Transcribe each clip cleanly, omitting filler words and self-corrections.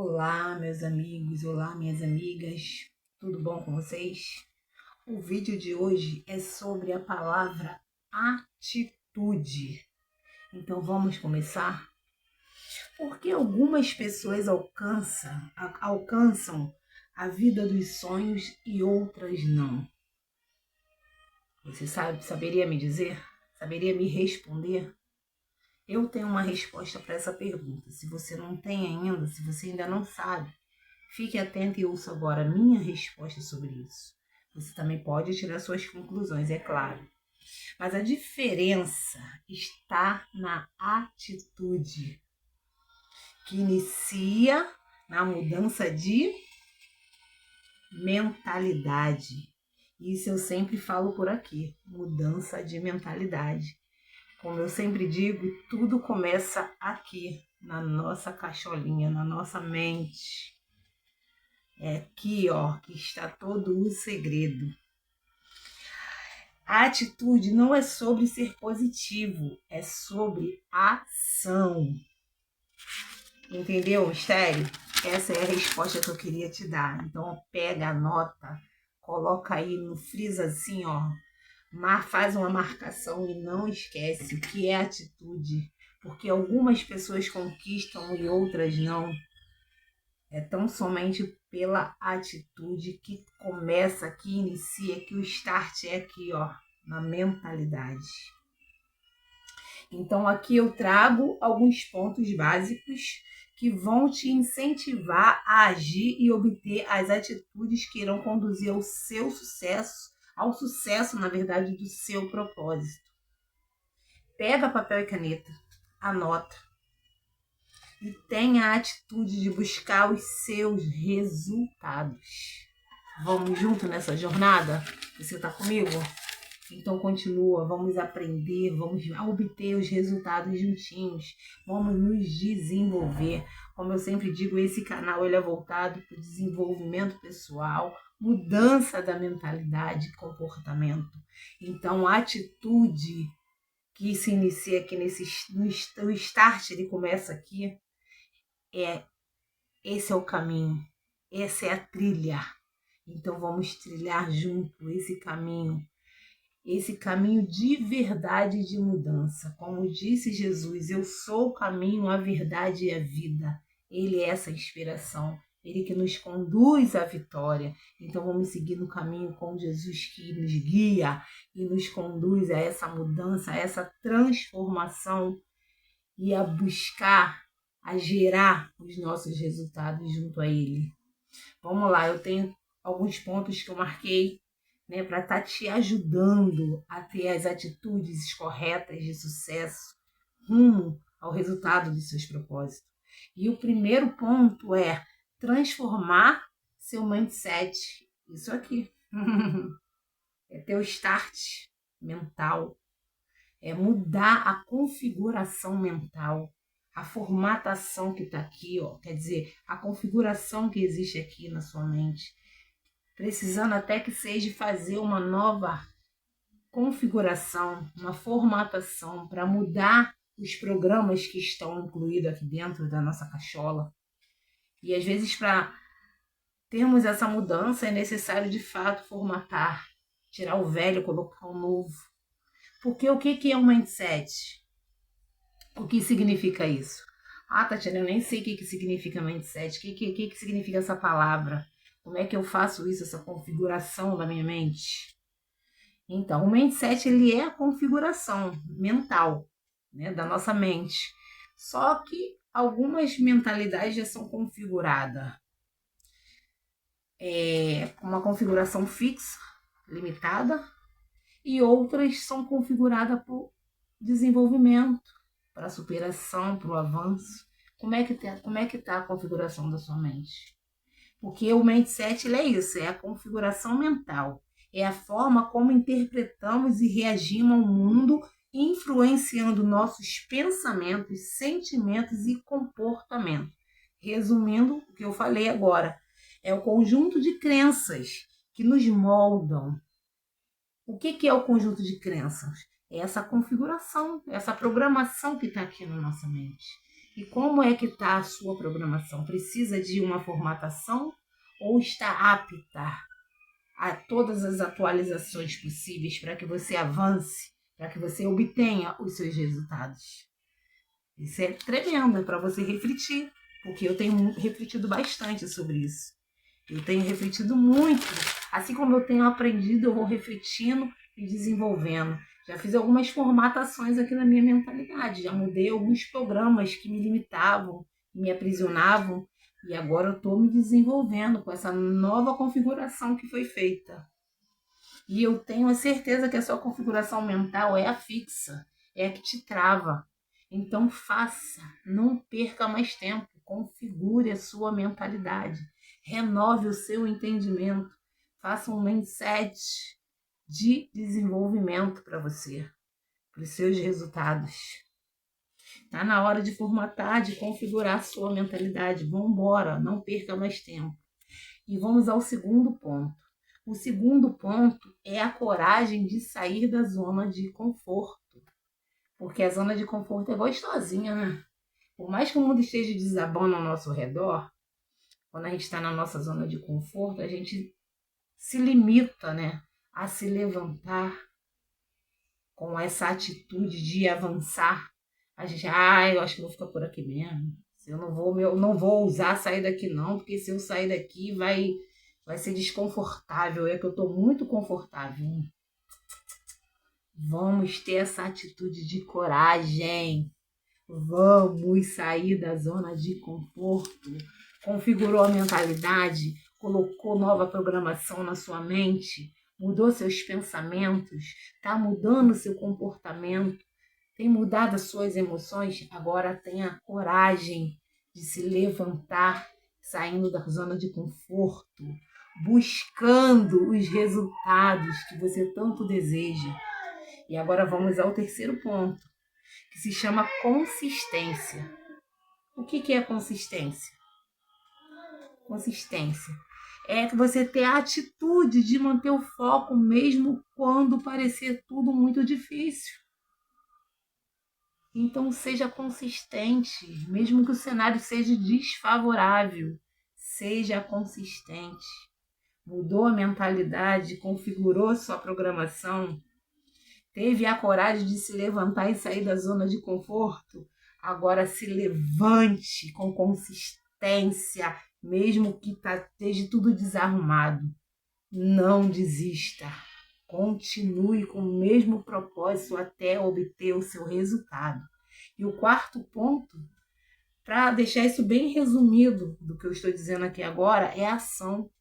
Olá, meus amigos, olá, minhas amigas, tudo bom com vocês? O vídeo de hoje é sobre a palavra atitude. Então vamos começar? Porque algumas pessoas alcançam a vida dos sonhos e outras não. Você saberia me dizer? Saberia me responder? Eu tenho uma resposta para essa pergunta. Se você não tem ainda, se você ainda não sabe, fique atento e ouça agora a minha resposta sobre isso. Você também pode tirar suas conclusões, é claro. Mas a diferença está na atitude, que inicia na mudança de mentalidade. Isso eu sempre falo por aqui, mudança de mentalidade. Como eu sempre digo, tudo começa aqui, na nossa cacholinha, na nossa mente. É aqui, que está todo o segredo. A atitude não é sobre ser positivo, é sobre ação. Entendeu o mistério? Essa é a resposta que eu queria te dar. Então, pega, anota, coloca aí no frisa assim, faz uma marcação e não esquece o que é atitude, porque algumas pessoas conquistam e outras não. É tão somente pela atitude que começa, que inicia, que o start é aqui, na mentalidade. Então aqui eu trago alguns pontos básicos que vão te incentivar a agir e obter as atitudes que irão conduzir ao seu sucesso, na verdade, do seu propósito. Pega papel e caneta, anota e tenha a atitude de buscar os seus resultados. Vamos junto nessa jornada? Você está comigo? Então continua, vamos aprender, vamos obter os resultados juntinhos, vamos nos desenvolver. Como eu sempre digo, esse canal ele é voltado para o desenvolvimento pessoal, mudança da mentalidade e comportamento. Então a atitude que se inicia aqui no start, ele começa aqui, esse é o caminho, essa é a trilha. Então vamos trilhar junto esse caminho de verdade e de mudança. Como disse Jesus, eu sou o caminho, a verdade e a vida. Ele é essa inspiração, ele que nos conduz à vitória. Então vamos seguir no caminho com Jesus que nos guia e nos conduz a essa mudança, a essa transformação e a buscar, a gerar os nossos resultados junto a ele. Vamos lá, eu tenho alguns pontos que eu marquei, para estar te ajudando a ter as atitudes corretas de sucesso rumo ao resultado dos seus propósitos. E o primeiro ponto é transformar seu mindset. Isso aqui. É teu start mental. É mudar a configuração mental. A formatação que está aqui, quer dizer, a configuração que existe aqui na sua mente. Precisando até que seja fazer uma nova configuração, uma formatação para mudar os programas que estão incluídos aqui dentro da nossa cachola. E às vezes para termos essa mudança é necessário de fato formatar, tirar o velho, colocar o novo. Porque o que é um mindset? O que significa isso? Tatiana, eu nem sei o que significa mindset, o que significa essa palavra. Como é que eu faço isso, essa configuração da minha mente? Então, o mindset ele é a configuração mental, da nossa mente. Só que algumas mentalidades já são configuradas. Uma configuração fixa, limitada, e outras são configuradas para o desenvolvimento, para a superação, para o avanço. Como é que tá a configuração da sua mente? Porque o mindset ele é isso, é a configuração mental. É a forma como interpretamos e reagimos ao mundo, influenciando nossos pensamentos, sentimentos e comportamentos. Resumindo o que eu falei agora, é o conjunto de crenças que nos moldam. O que é o conjunto de crenças? É essa configuração, essa programação que está aqui na nossa mente. E como é que está a sua programação? Precisa de uma formatação ou está apta a todas as atualizações possíveis para que você avance, para que você obtenha os seus resultados? Isso é tremendo para você refletir, porque eu tenho refletido bastante sobre isso. Eu tenho refletido muito. Assim como eu tenho aprendido, eu vou refletindo e desenvolvendo. Já fiz algumas formatações aqui na minha mentalidade. Já mudei alguns programas que me limitavam, que me aprisionavam. E agora eu estou me desenvolvendo com essa nova configuração que foi feita. E eu tenho a certeza que a sua configuração mental é a fixa, é a que te trava. Então faça, não perca mais tempo. Configure a sua mentalidade. Renove o seu entendimento. Faça um mindset de desenvolvimento para você, para os seus resultados. Está na hora de formatar, de configurar a sua mentalidade. Vamos embora, não perca mais tempo. E vamos ao segundo ponto. O segundo ponto é a coragem de sair da zona de conforto. Porque a zona de conforto é gostosinha, né? Por mais que o mundo esteja desabando ao nosso redor, quando a gente está na nossa zona de conforto, a gente se limita, né, a se levantar com essa atitude de avançar. A gente, eu acho que vou ficar por aqui mesmo. Eu não vou ousar sair daqui não, porque se eu sair daqui vai ser desconfortável. É que eu estou muito confortável. Vamos ter essa atitude de coragem. Vamos sair da zona de conforto. Configurou a mentalidade, colocou nova programação na sua mente, mudou seus pensamentos, está mudando seu comportamento, tem mudado as suas emoções. Agora tenha coragem de se levantar, saindo da zona de conforto, buscando os resultados que você tanto deseja. E agora vamos ao terceiro ponto, que se chama consistência. O que é consistência? Consistência é que você ter a atitude de manter o foco mesmo quando parecer tudo muito difícil. Então seja consistente, mesmo que o cenário seja desfavorável, seja consistente. Mudou a mentalidade, configurou sua programação, teve a coragem de se levantar e sair da zona de conforto. Agora se levante com consistência, mesmo que esteja tudo desarrumado. Não desista. Continue com o mesmo propósito até obter o seu resultado. E o quarto ponto, para deixar isso bem resumido do que eu estou dizendo aqui agora, é a ação.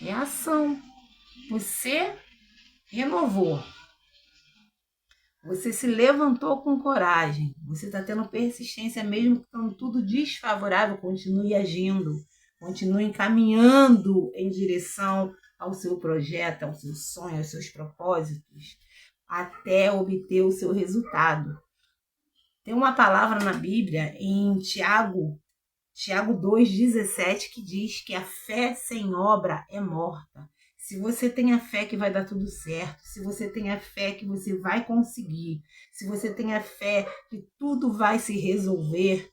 É a ação. Você renovou. Você se levantou com coragem. Você está tendo persistência mesmo que estando tudo desfavorável. Continue agindo. Continue caminhando em direção ao seu projeto, ao seu sonho, aos seus propósitos, até obter o seu resultado. Tem uma palavra na Bíblia, em Tiago 2,17, que diz que a fé sem obra é morta. Se você tem a fé que vai dar tudo certo, se você tem a fé que você vai conseguir, se você tem a fé que tudo vai se resolver,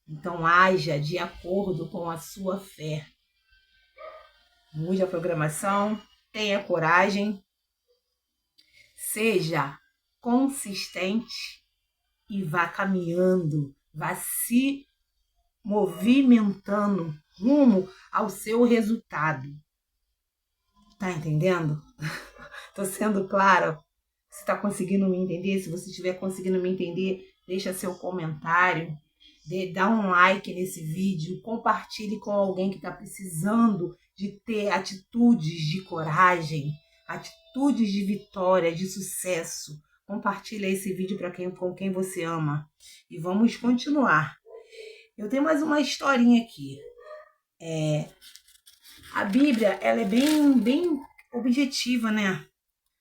então haja de acordo com a sua fé. Mude a programação, tenha coragem, seja consistente e vá caminhando, vá se movimentando rumo ao seu resultado. Tá entendendo? Tô sendo clara? Você tá conseguindo me entender? Se você estiver conseguindo me entender, deixa seu comentário, dá um like nesse vídeo, compartilhe com alguém que está precisando de ter atitudes de coragem, atitudes de vitória, de sucesso. Compartilha esse vídeo com quem você ama. E vamos continuar. Eu tenho mais uma historinha aqui. A Bíblia, ela é bem objetiva, né?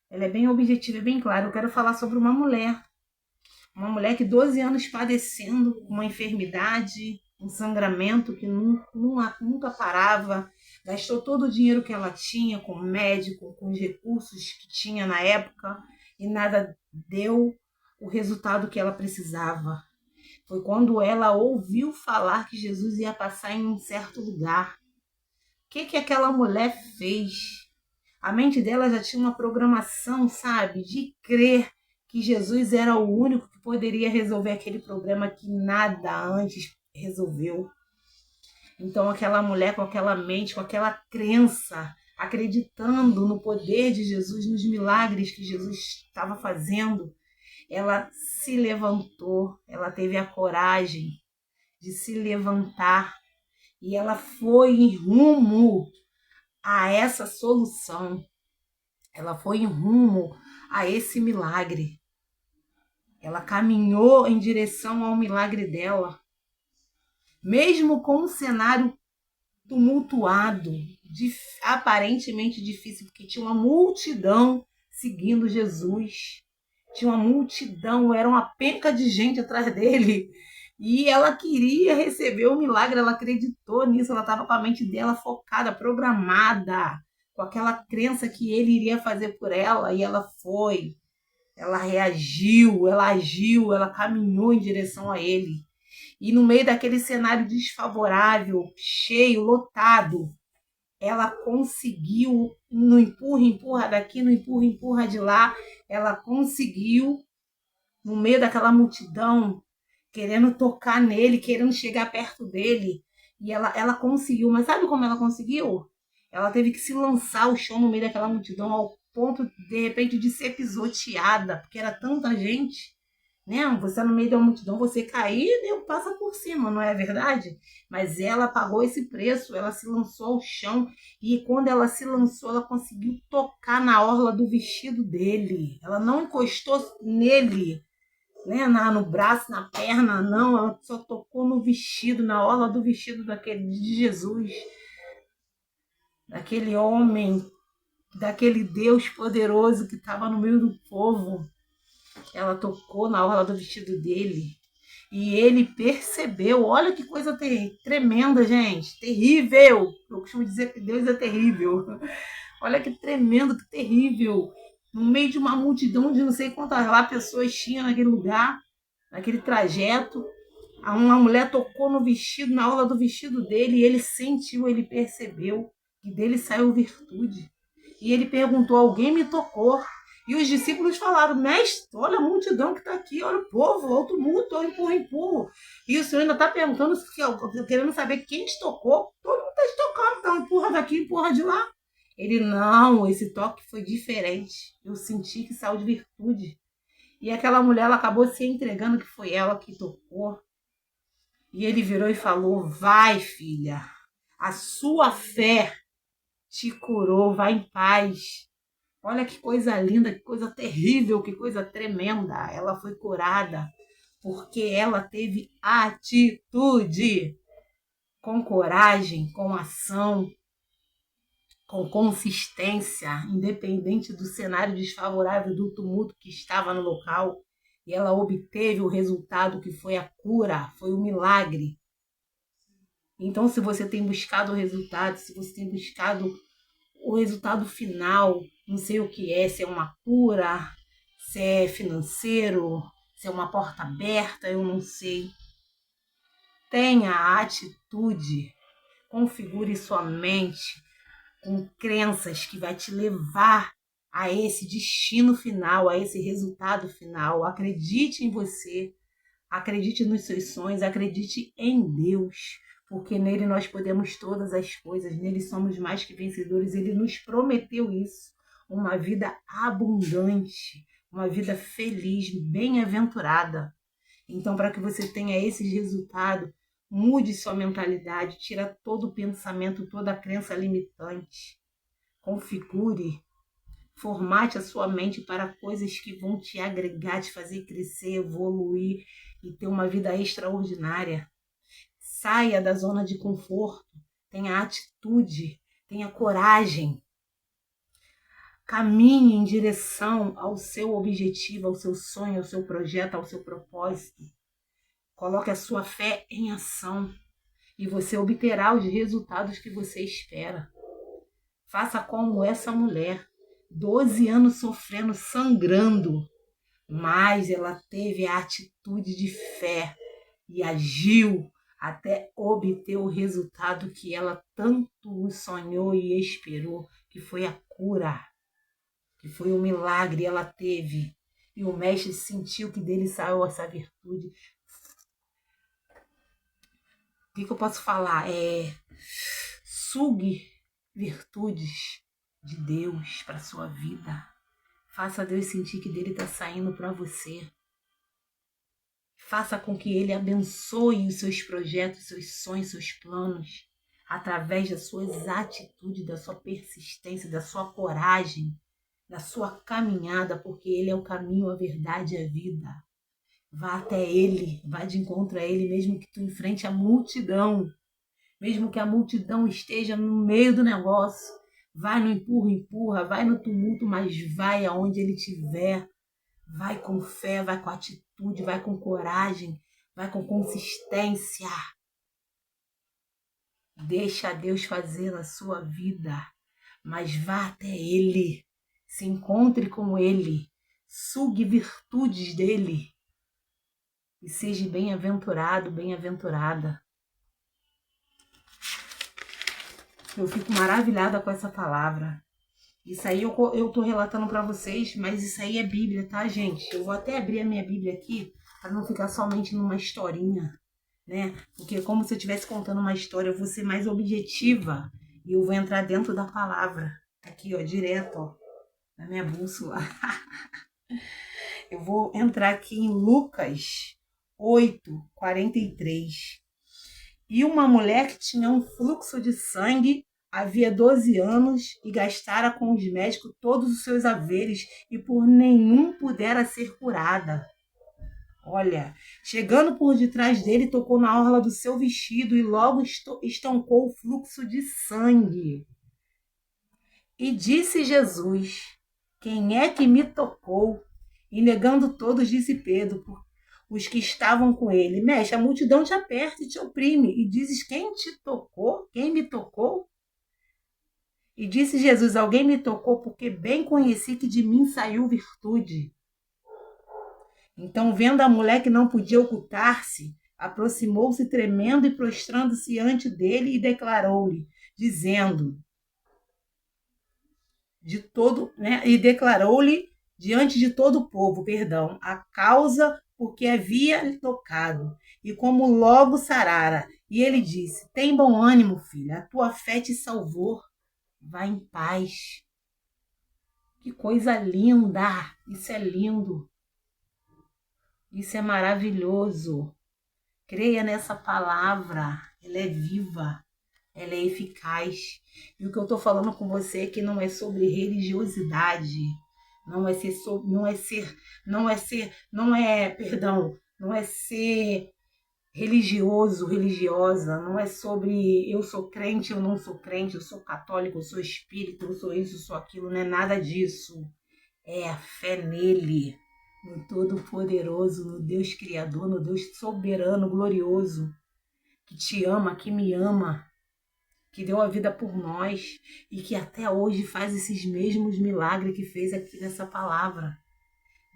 Ela é bem objetiva, é bem clara. Eu quero falar sobre uma mulher que 12 anos padecendo uma enfermidade, um sangramento que nunca parava, gastou todo o dinheiro que ela tinha com o médico, com os recursos que tinha na época, e nada deu o resultado que ela precisava. Foi quando ela ouviu falar que Jesus ia passar em um certo lugar. O que aquela mulher fez? A mente dela já tinha uma programação, sabe, de crer que Jesus era o único que poderia resolver aquele problema que nada antes resolveu. Então aquela mulher com aquela mente, com aquela crença, acreditando no poder de Jesus, nos milagres que Jesus estava fazendo, ela se levantou, ela teve a coragem de se levantar e ela foi em rumo a essa solução. Ela foi em rumo a esse milagre. Ela caminhou em direção ao milagre dela. Mesmo com um cenário tumultuado, aparentemente difícil, porque tinha uma multidão seguindo Jesus. Tinha uma multidão, era uma penca de gente atrás dele. E ela queria receber o milagre, ela acreditou nisso, ela estava com a mente dela focada, programada, com aquela crença que ele iria fazer por ela, e ela foi. Ela reagiu, ela agiu, ela caminhou em direção a ele. E no meio daquele cenário desfavorável, cheio, lotado, ela conseguiu, no empurra daqui, no empurra de lá, ela conseguiu, no meio daquela multidão, querendo tocar nele, querendo chegar perto dele. E ela conseguiu, mas sabe como ela conseguiu? Ela teve que se lançar ao chão no meio daquela multidão, ao ponto, de repente, de ser pisoteada, porque era tanta gente, né? Você no meio da multidão, você cair, Deus passa por cima, não é verdade? Mas ela pagou esse preço, ela se lançou ao chão, e quando ela se lançou, ela conseguiu tocar na orla do vestido dele. Ela não encostou nele, né, no braço, na perna, não, ela só tocou no vestido, na orla do vestido de Jesus, daquele homem, daquele Deus poderoso que estava no meio do povo. Ela tocou na orla do vestido dele e ele percebeu. Olha que coisa tremenda, gente, terrível. Eu costumo dizer que Deus é terrível. Olha que tremendo, que terrível. No meio de uma multidão de não sei quantas lá pessoas tinham naquele lugar, naquele trajeto, uma mulher tocou no vestido, na orla do vestido dele, e ele sentiu, ele percebeu que dele saiu virtude. E ele perguntou: alguém me tocou? E os discípulos falaram: mestre, olha a multidão que está aqui, olha o povo, olha o tumulto, olha o empurro. E o senhor ainda está perguntando, querendo saber quem te tocou. Todo mundo está te tocando, então empurra daqui, empurra de lá. Ele: não, esse toque foi diferente. Eu senti que saiu de virtude. E aquela mulher, ela acabou se entregando que foi ela que tocou. E ele virou e falou: vai, filha, a sua fé te curou, vai em paz. Olha que coisa linda, que coisa terrível, que coisa tremenda. Ela foi curada porque ela teve atitude, com coragem, com ação, com consistência, independente do cenário desfavorável, do tumulto que estava no local. E ela obteve o resultado que foi a cura, foi o milagre. Então, se você tem buscado o resultado, se você tem buscado o resultado final, não sei o que é, se é uma cura, se é financeiro, se é uma porta aberta, eu não sei. Tenha a atitude, configure sua mente com crenças que vai te levar a esse destino final, a esse resultado final. Acredite em você, acredite nos seus sonhos, acredite em Deus, porque nele nós podemos todas as coisas, nele somos mais que vencedores. Ele nos prometeu isso, uma vida abundante, uma vida feliz, bem-aventurada. Então, para que você tenha esses resultados, mude sua mentalidade, tira todo o pensamento, toda a crença limitante. Configure, formate a sua mente para coisas que vão te agregar, te fazer crescer, evoluir e ter uma vida extraordinária. Saia da zona de conforto, tenha atitude, tenha coragem. Caminhe em direção ao seu objetivo, ao seu sonho, ao seu projeto, ao seu propósito. Coloque a sua fé em ação e você obterá os resultados que você espera. Faça como essa mulher, 12 anos sofrendo, sangrando, mas ela teve a atitude de fé e agiu até obter o resultado que ela tanto sonhou e esperou, que foi a cura, que foi o milagre. Ela teve, e o mestre sentiu que dele saiu essa virtude. O que eu posso falar? Sugue virtudes de Deus para sua vida. Faça Deus sentir que dele está saindo para você. Faça com que ele abençoe os seus projetos, seus sonhos, seus planos, através das suas atitudes, da sua persistência, da sua coragem, da sua caminhada, porque ele é o caminho, a verdade e a vida. Vá até ele, vá de encontro a ele, mesmo que tu enfrente a multidão, mesmo que a multidão esteja no meio do negócio. Vai no empurra, vai no tumulto, mas vai aonde ele estiver. Vai com fé, vai com atitude, vai com coragem, vai com consistência. Deixa Deus fazer na sua vida, mas vá até ele, se encontre com ele, sugue virtudes dele e seja bem-aventurado, bem-aventurada. Eu fico maravilhada com essa palavra. Isso aí eu tô relatando para vocês, mas isso aí é Bíblia, tá, gente? Eu vou até abrir a minha Bíblia aqui para não ficar somente numa historinha, né? Porque como se eu estivesse contando uma história, eu vou ser mais objetiva e eu vou entrar dentro da palavra. Aqui, ó, direto, ó, na minha bússola. Eu vou entrar aqui em Lucas 8:43. E uma mulher que tinha um fluxo de sangue havia 12 anos e gastara com os médicos todos os seus haveres e por nenhum pudera ser curada. Olha, chegando por detrás dele, tocou na orla do seu vestido e logo estancou o fluxo de sangue. E disse Jesus: quem é que me tocou? E negando todos, disse Pedro, os que estavam com ele: mestre, a multidão te aperta e te oprime, e dizes: quem te tocou? Quem me tocou? E disse Jesus: alguém me tocou, porque bem conheci que de mim saiu virtude. Então, vendo a mulher que não podia ocultar-se, aproximou-se tremendo e prostrando-se diante dele e declarou-lhe, dizendo, declarou-lhe diante de todo o povo, a causa porque havia lhe tocado, e como logo sarara. E ele disse: tem bom ânimo, filha, a tua fé te salvou, vá em paz. Que coisa linda! Isso é lindo. Isso é maravilhoso. Creia nessa palavra. Ela é viva. Ela é eficaz. E o que eu estou falando com você é que não é sobre religiosidade. Não é ser religioso, religiosa. Não é sobre eu sou crente, eu não sou crente, eu sou católico, eu sou espírita, eu sou isso, eu sou aquilo. Não é nada disso. É a fé nele, no Todo-Poderoso, no Deus Criador, no Deus soberano, glorioso, que te ama, que me ama, que deu a vida por nós e que até hoje faz esses mesmos milagres que fez aqui nessa palavra.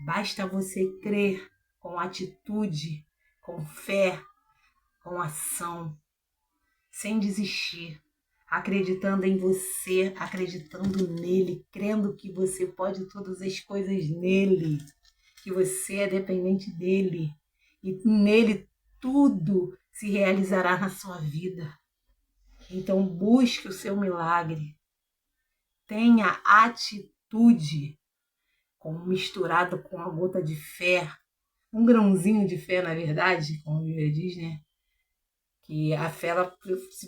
Basta você crer com atitude, com fé, com ação, sem desistir, acreditando em você, acreditando nele, crendo que você pode todas as coisas nele, que você é dependente dele e nele tudo se realizará na sua vida. Então busque o seu milagre, tenha atitude, misturado com uma gota de fé, um grãozinho de fé, na verdade, como a Bíblia diz, né? Que a fé,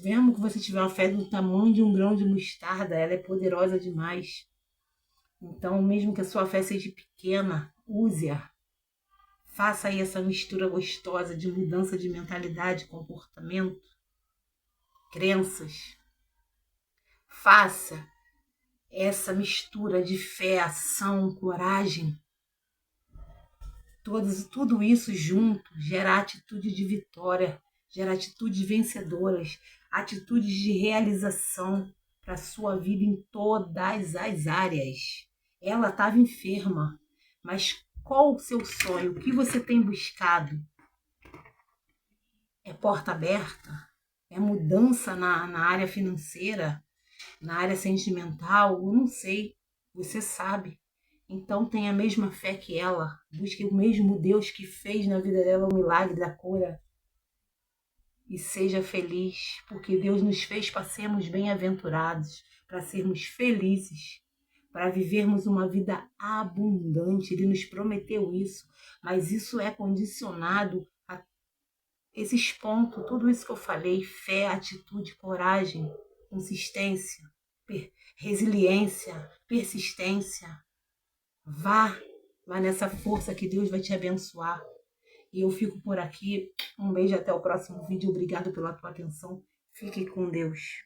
mesmo que você tiver uma fé do tamanho de um grão de mostarda, ela é poderosa demais. Então, mesmo que a sua fé seja pequena, use-a. Faça aí essa mistura gostosa de mudança de mentalidade, comportamento, crenças. Faça essa mistura de fé, ação, coragem. Tudo isso junto gera atitude de vitória, gera atitudes vencedoras, atitudes de realização para a sua vida em todas as áreas. Ela estava enferma, mas qual o seu sonho? O que você tem buscado? porta aberta, é mudança na área financeira, na área sentimental, eu não sei, você sabe. Então tenha a mesma fé que ela, busque o mesmo Deus que fez na vida dela o milagre da cura e seja feliz, porque Deus nos fez para sermos bem-aventurados, para sermos felizes, para vivermos uma vida abundante. Ele nos prometeu isso, mas isso é condicionado a esses pontos, tudo isso que eu falei: fé, atitude, coragem, consistência, resiliência, persistência. Vá nessa força que Deus vai te abençoar. E eu fico por aqui. Um beijo, até o próximo vídeo. Obrigado pela tua atenção. Fique com Deus.